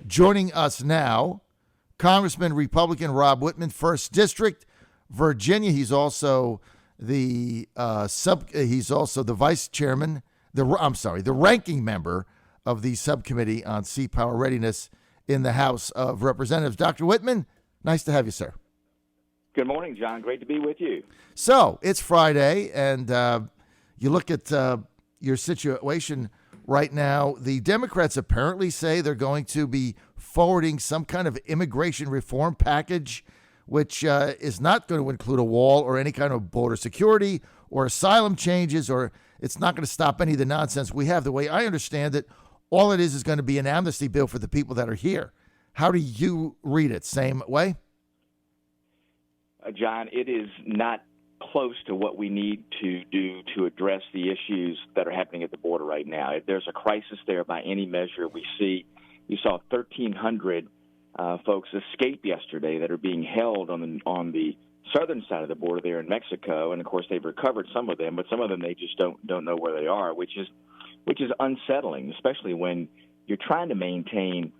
Joining us now, Congressman Republican Rob Wittman, 1st District, Virginia. He's also the vice chairman, the ranking member of the subcommittee on Sea Power Readiness in the House of Representatives. Dr. Wittman, nice to have you, sir. Good morning, John. Great to be with you. So it's Friday, and you look at your situation right now. The Democrats apparently say they're going to be forwarding some kind of immigration reform package, which is not going to include a wall or any kind of border security or asylum changes, or it's not going to stop any of the nonsense we have. The way I understand it, all it is going to be an amnesty bill for the people that are here. How do you read it? Same way? John, it is not close to what we need to do to address the issues that are happening at the border right now. If there's a crisis there by any measure, you saw 1,300 folks escape yesterday that are being held on the southern side of the border there in Mexico, and of course they've recovered some of them, but some of them they just don't know where they are, which is unsettling, especially when you're trying to maintain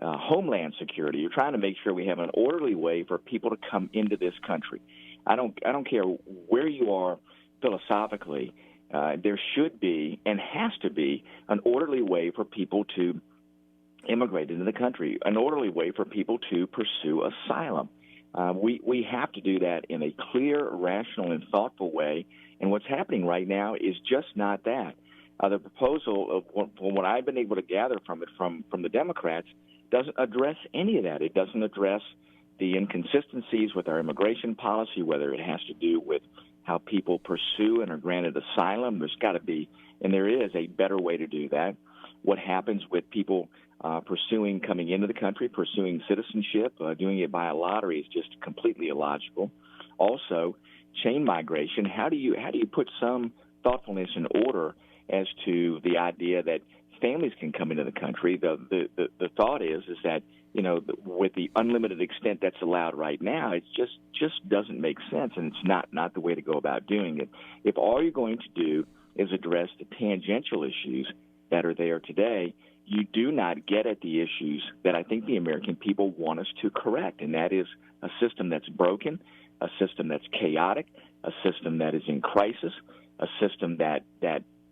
homeland security. You're trying to make sure we have an orderly way for people to come into this country. I don't care where you are philosophically. There should be and has to be an orderly way for people to immigrate into the country, an orderly way for people to pursue asylum. We have to do that in a clear, rational, and thoughtful way. And what's happening right now is just not that. The proposal, from what I've been able to gather from it from the Democrats, doesn't address any of that. It doesn't address the inconsistencies with our immigration policy, whether it has to do with how people pursue and are granted asylum. There's got to be, and there is, a better way to do that. What happens with people coming into the country, pursuing citizenship, doing it by a lottery is just completely illogical. Also, chain migration. How do you put some thoughtfulness and order as to the idea that families can come into the country? The thought is that, with the unlimited extent that's allowed right now, it just doesn't make sense, and it's not the way to go about doing it. If all you're going to do is address the tangential issues that are there today, you do not get at the issues that I think the American people want us to correct, and that is a system that's broken, a system that's chaotic, a system that is in crisis, a system that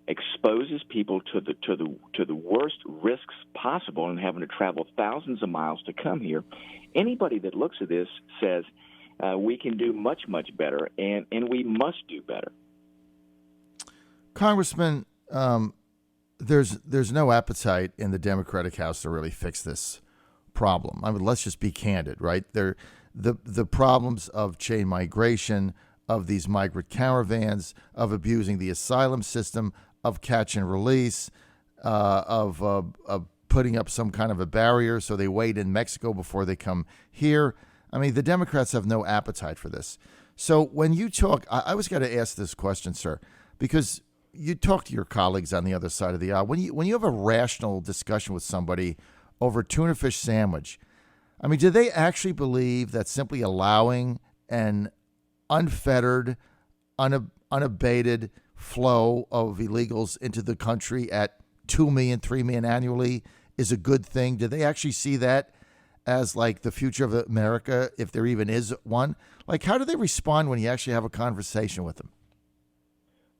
exposes people to the worst risks possible and having to travel thousands of miles to come here. Anybody that looks at this says we can do much, much better, and we must do better. Congressman, there's no appetite in the Democratic House to really fix this problem. I mean, let's just be candid, right? The problems of chain migration, of these migrant caravans, of abusing the asylum system, of catch and release, of putting up some kind of a barrier so they wait in Mexico before they come here. I mean, the Democrats have no appetite for this. So when you talk, I was going to ask this question, sir, because you talk to your colleagues on the other side of the aisle. When you have a rational discussion with somebody over a tuna fish sandwich, I mean, do they actually believe that simply allowing an unfettered, unabated flow of illegals into the country at 2 million, 3 million annually is a good thing? Do they actually see that as like the future of America, if there even is one? Like, how do they respond when you actually have a conversation with them?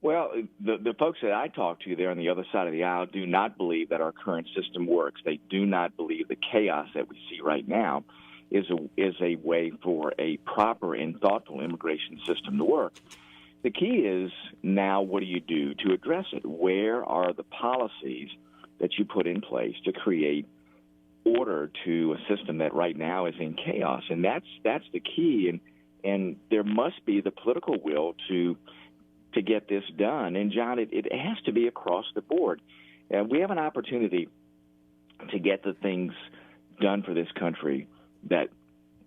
Well, the folks that I talk to there on the other side of the aisle do not believe that our current system works. They do not believe the chaos that we see right now is a way for a proper and thoughtful immigration system to work. The key is now, what do you do to address it? Where are the policies that you put in place to create order to a system that right now is in chaos? And that's the key. And there must be the political will to get this done. And, John, it has to be across the board. We have an opportunity to get the things done for this country that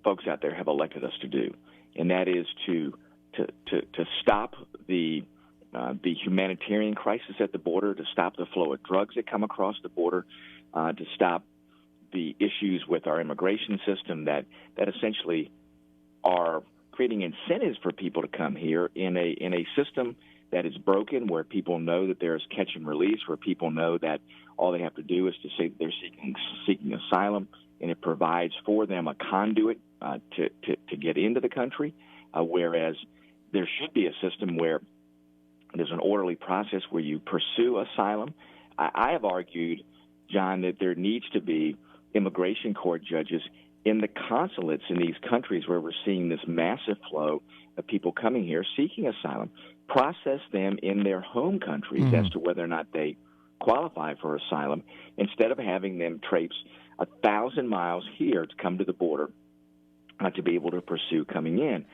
folks out there have elected us to do, and that is to stop the humanitarian crisis at the border, to stop the flow of drugs that come across the border, to stop the issues with our immigration system that essentially are creating incentives for people to come here in a system that is broken, where people know that there's catch and release, where people know that all they have to do is to say that they're seeking asylum, and it provides for them a conduit to get into the country, whereas there should be a system where there's an orderly process where you pursue asylum. I have argued, John, that there needs to be immigration court judges in the consulates in these countries where we're seeing this massive flow of people coming here seeking asylum, process them in their home countries as to whether or not they qualify for asylum, instead of having them traipse 1,000 miles here to come to the border to be able to pursue coming in.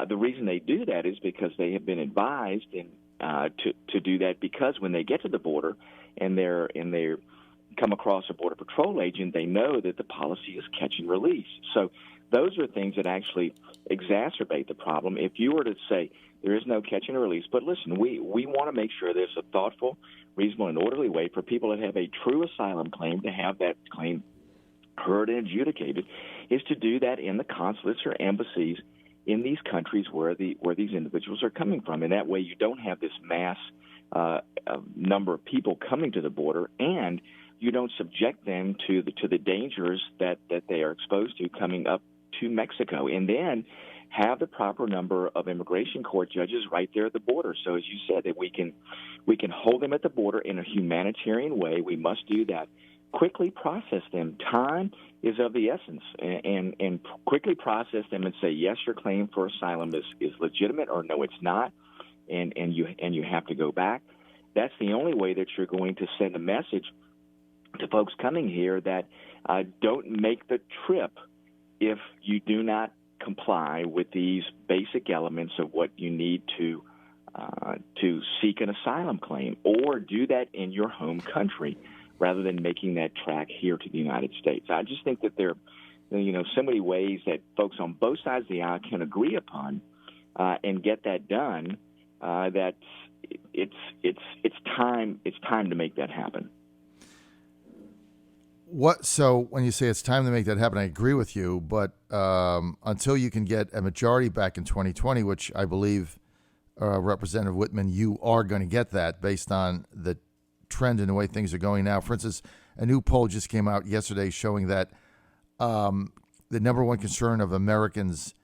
The reason they do that is because they have been advised to do that, because when they get to the border and they're come across a Border Patrol agent, they know that the policy is catch and release. So those are things that actually exacerbate the problem. If you were to say there is no catch and release, but listen, we want to make sure there's a thoughtful, reasonable, and orderly way for people that have a true asylum claim to have that claim heard and adjudicated, is to do that in the consulates or embassies in these countries where these individuals are coming from. And that way you don't have this mass number of people coming to the border, and you don't subject them to the dangers that they are exposed to coming up to Mexico. And then have the proper number of immigration court judges right there at the border. So as you said, that we can hold them at the border in a humanitarian way. We must do that. Quickly process them. Time is of the essence, and quickly process them and say, yes, your claim for asylum is legitimate, or no, it's not, and you have to go back. That's the only way that you're going to send a message to folks coming here that don't make the trip if you do not comply with these basic elements of what you need to seek an asylum claim, or do that in your home country rather than making that track here to the United States. I just think that there are so many ways that folks on both sides of the aisle can agree upon and get that done. That it's time to make that happen. So when you say it's time to make that happen, I agree with you. But until you can get a majority back in 2020, which I believe Representative Wittman, you are going to get that based on the trend in the way things are going now. For instance, a new poll just came out yesterday showing that the number one concern of Americans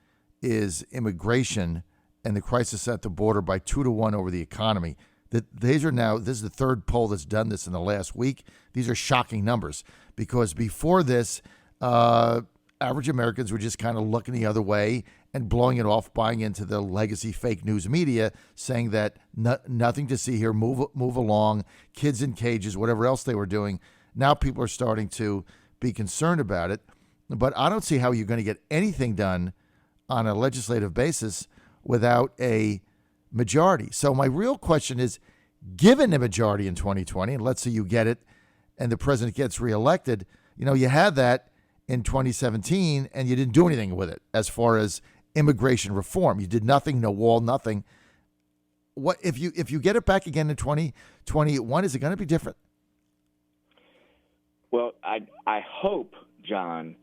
is immigration and the crisis at the border by 2-1 over the economy. This is the third poll that's done this in the last week. These are shocking numbers, because before this, average Americans were just kind of looking the other way and blowing it off, buying into the legacy fake news media, saying that nothing to see here, move along, kids in cages, whatever else they were doing. Now people are starting to be concerned about it. But I don't see how you're going to get anything done on a legislative basis without a majority. So my real question is, given a majority in 2020, and let's say you get it and the president gets reelected, you had that in 2017 and you didn't do anything with it as far as immigration reform. You did nothing, no wall, nothing. What if you get it back again in 2021, is it going to be different? Well, I hope, John,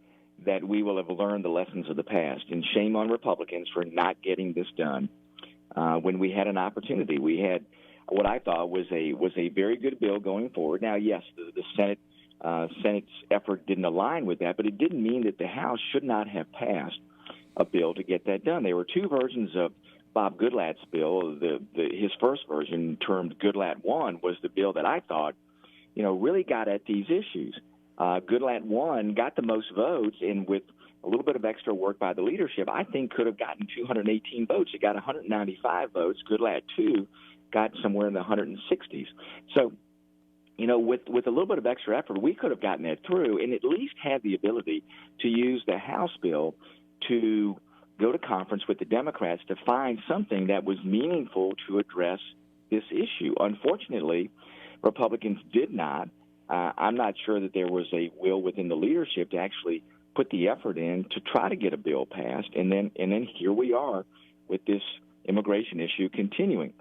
that we will have learned the lessons of the past, and shame on Republicans for not getting this done when we had an opportunity. We had what I thought was a very good bill going forward. Now, yes, the Senate's effort didn't align with that, but it didn't mean that the House should not have passed a bill to get that done. There were two versions of Bob Goodlatte's bill. His first version, termed Goodlatte 1, was the bill that I thought, really got at these issues. Goodlatte 1 got the most votes, and with a little bit of extra work by the leadership, I think could have gotten 218 votes. It got 195 votes. Goodlatte 2 got somewhere in the 160s. So, with a little bit of extra effort, we could have gotten that through and at least had the ability to use the House bill to go to conference with the Democrats to find something that was meaningful to address this issue. Unfortunately, Republicans did not. I'm not sure that there was a will within the leadership to actually put the effort in to try to get a bill passed, and then here we are with this immigration issue continuing.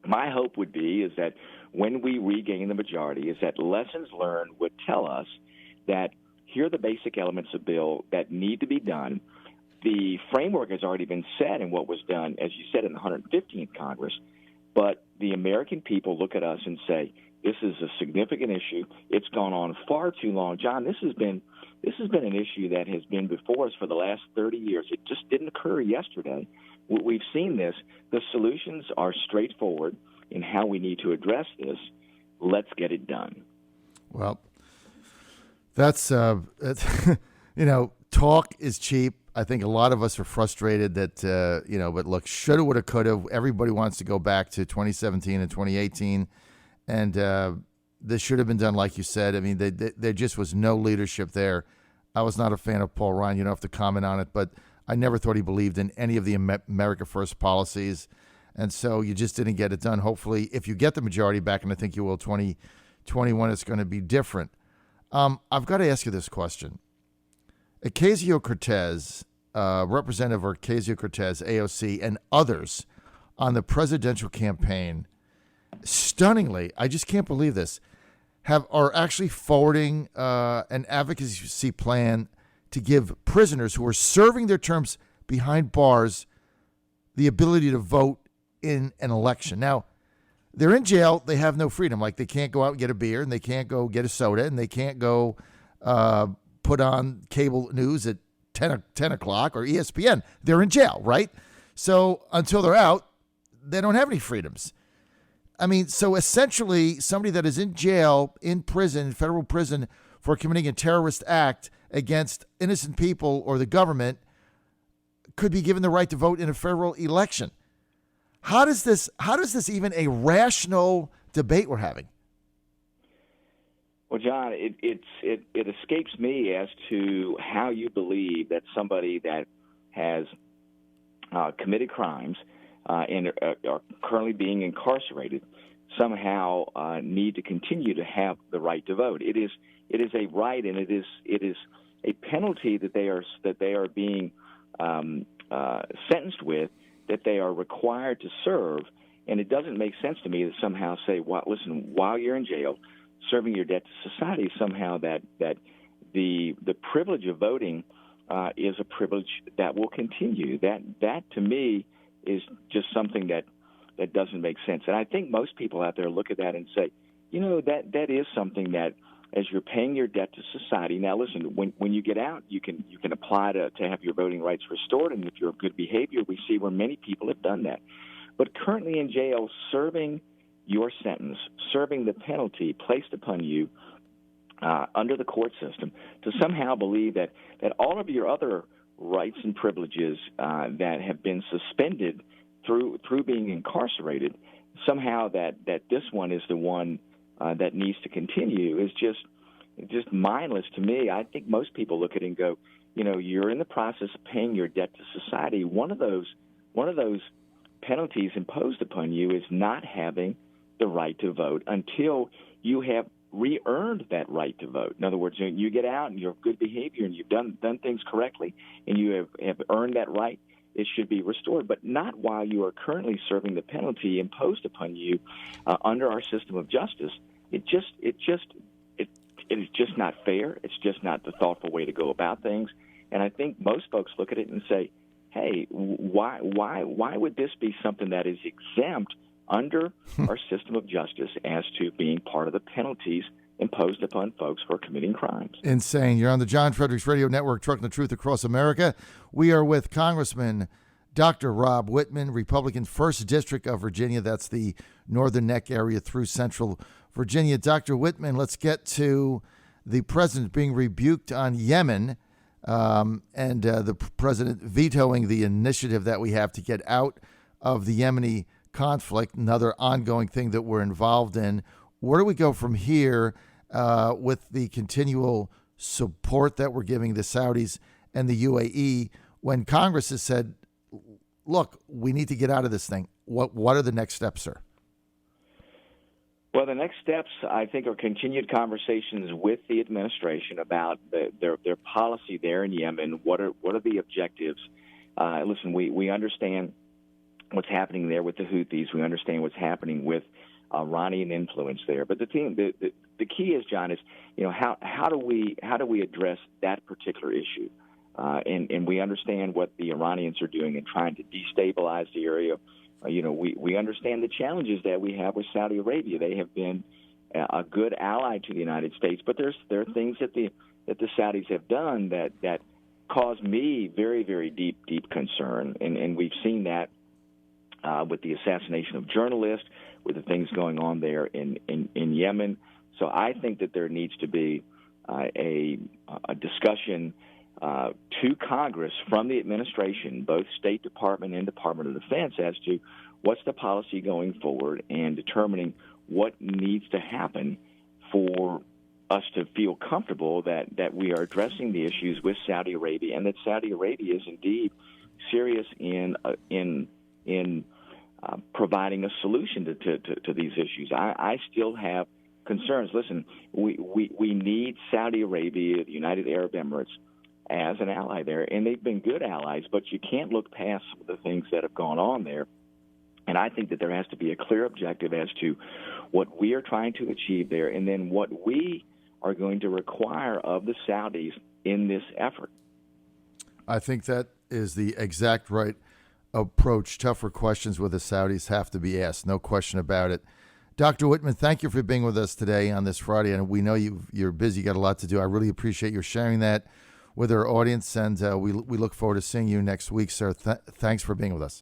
My hope would be is that when we regain the majority, is that lessons learned would tell us that here are the basic elements of bill that need to be done. The framework has already been set in what was done, as you said, in the 115th Congress, but the American people look at us and say, This is a significant issue. It's gone on far too long. John, this has been an issue that has been before us for the last 30 years. It just didn't occur yesterday. We've seen this. The solutions are straightforward in how we need to address this. Let's get it done. Well, that's talk is cheap. I think a lot of us are frustrated that, but look, shoulda, woulda, coulda. Everybody wants to go back to 2017 and 2018. And this should have been done, like you said. I mean, there just was no leadership there. I was not a fan of Paul Ryan. You don't have to comment on it, but I never thought he believed in any of the America First policies. And so you just didn't get it done. Hopefully, if you get the majority back, and I think you will, 2021, it's going to be different. I've got to ask you this question. Ocasio-Cortez, Representative Ocasio-Cortez, AOC, and others on the presidential campaign, stunningly, I just can't believe this, are actually forwarding an advocacy plan to give prisoners who are serving their terms behind bars the ability to vote in an election. Now, they're in jail. They have no freedom. Like, they can't go out and get a beer, and they can't go get a soda, and they can't go put on cable news at 10 o'clock or ESPN. They're in jail, right? So until they're out, they don't have any freedoms. I mean, so essentially, somebody that is in jail, in prison, federal prison, for committing a terrorist act against innocent people or the government could be given the right to vote in a federal election. How does this even a rational debate we're having? Well, John, it escapes me as to how you believe that somebody that has committed crimes and are currently being incarcerated somehow need to continue to have the right to vote. It is a right, and it is a penalty that they are being sentenced with, that they are required to serve. And it doesn't make sense to me to somehow say, well, listen, while you're in jail, serving your debt to society, somehow that the privilege of voting is a privilege that will continue. That to me is just something that doesn't make sense. And I think most people out there look at that and say, that is something that, as you're paying your debt to society. Now, listen, when you get out, you can apply to have your voting rights restored, and if you're of good behavior, we see where many people have done that. But currently in jail, serving your sentence, serving the penalty placed upon you under the court system, to somehow believe that all of your other rights and privileges that have been suspended through being incarcerated, somehow that this one is the one that needs to continue is just mindless to me. I think most people look at it and go, you're in the process of paying your debt to society. One of those penalties imposed upon you is not having the right to vote until you have re-earned that right to vote. In other words, you get out and you're of good behavior and you've done things correctly and you have earned that right, it should be restored, but not while you are currently serving the penalty imposed upon you under our system of justice. It is just not fair. It's just not the thoughtful way to go about things. And I think most folks look at it and say, hey, why would this be something that is exempt under our system of justice as to being part of the penalties imposed upon folks for committing crimes? Insane. You're on the John Fredericks Radio Network, trucking the truth across America. We are with Congressman Dr. Rob Wittman, Republican, 1st District of Virginia. That's the Northern Neck area through Central Virginia. Dr. Wittman, let's get to the president being rebuked on Yemen and the president vetoing the initiative that we have to get out of the Yemeni conflict, another ongoing thing that we're involved in. Where do we go from here with the continual support that we're giving the Saudis and the UAE when Congress has said, look, we need to get out of this thing? What are the next steps, sir? Well, the next steps, I think, are continued conversations with the administration about their policy there in Yemen. What are the objectives? Listen, we understand what's happening there with the Houthis. We understand what's happening with Iranian influence there. But the key is, John, is how do we address that particular issue? And we understand what the Iranians are doing in trying to destabilize the area. We understand the challenges that we have with Saudi Arabia. They have been a good ally to the United States. But there are things that the Saudis have done that cause me very, very deep concern, and we've seen that with the assassination of journalists, with the things going on there in Yemen. So I think that there needs to be a discussion to Congress from the administration, both State Department and Department of Defense, as to what's the policy going forward and determining what needs to happen for us to feel comfortable that we are addressing the issues with Saudi Arabia, and that Saudi Arabia is indeed serious in providing a solution to these issues. I still have concerns. Listen, we need Saudi Arabia, the United Arab Emirates, as an ally there, and they've been good allies, but you can't look past some of the things that have gone on there. And I think that there has to be a clear objective as to what we are trying to achieve there, and then what we are going to require of the Saudis in this effort. I think that is the exact right approach. Tougher questions with the Saudis have to be asked, no question about it. Dr. Wittman, thank you for being with us today on this Friday, and we know you're busy, you got a lot to do. I really appreciate your sharing that with our audience, and we look forward to seeing you next week, sir. Thanks for being with us.